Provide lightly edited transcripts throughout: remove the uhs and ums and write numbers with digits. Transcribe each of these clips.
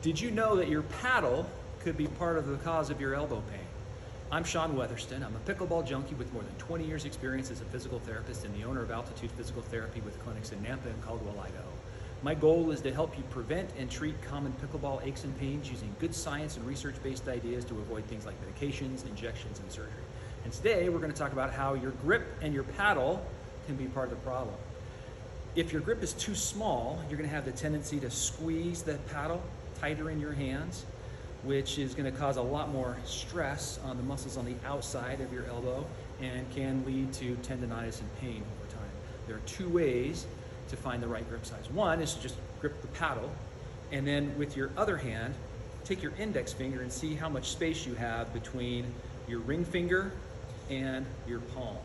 Did you know that your paddle could be part of the cause of your elbow pain? I'm Sean Weatherston. I'm a pickleball junkie with more than 20 years experience as a physical therapist and the owner of Altitude Physical Therapy with clinics in Nampa and Caldwell, Idaho. My goal is to help you prevent and treat common pickleball aches and pains using good science and research-based ideas to avoid things like medications, injections, and surgery. And today we're going to talk about how your grip and your paddle can be part of the problem. If your grip is too small, you're going to have the tendency to squeeze the paddle tighter in your hands, which is going to cause a lot more stress on the muscles on the outside of your elbow and can lead to tendonitis and pain over time. There are two ways to find the right grip size. One is to just grip the paddle, and then with your other hand, take your index finger and see how much space you have between your ring finger and your palm.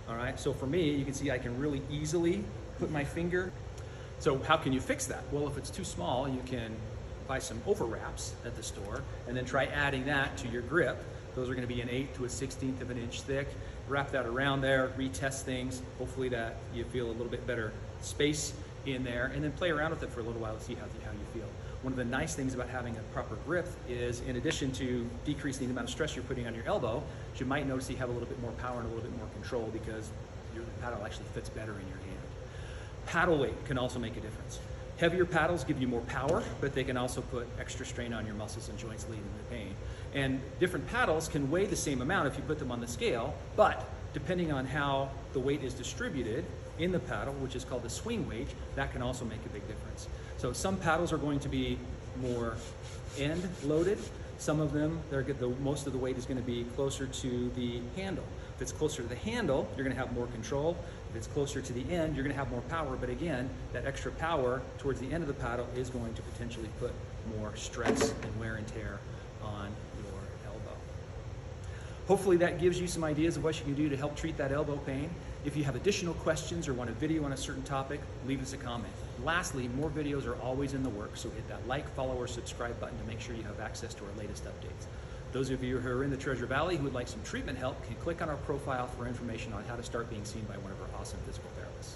All right, so for me, you can see I can really easily put my finger. So how can you fix that? Well, if it's too small, you can buy some overwraps at the store and then try adding that to your grip. Those are going to be an 1/8 to a 1/16 of an inch thick. Wrap that around there, retest things. Hopefully that you feel a little bit better space in there, and then play around with it for a little while to see how you feel. One of the nice things about having a proper grip is, in addition to decreasing the amount of stress you're putting on your elbow, you might notice you have a little bit more power and a little bit more control because your paddle actually fits better in your hand. Paddle weight can also make a difference. Heavier paddles give you more power, but they can also put extra strain on your muscles and joints, leading to pain. And different paddles can weigh the same amount if you put them on the scale, but depending on how the weight is distributed in the paddle, which is called the swing weight, that can also make a big difference. So some paddles are going to be more end loaded. Some of them, most of the weight is going to be closer to the handle. If it's closer to the handle, you're going to have more control. If it's closer to the end, you're going to have more power. But again, that extra power towards the end of the paddle is going to potentially put more stress and wear and tear on your elbow. Hopefully that gives you some ideas of what you can do to help treat that elbow pain. If you have additional questions or want a video on a certain topic, leave us a comment. Lastly, more videos are always in the works, so hit that like, follow, or subscribe button to make sure you have access to our latest updates. Those of you who are in the Treasure Valley who would like some treatment help can click on our profile for information on how to start being seen by one of our awesome physical therapists.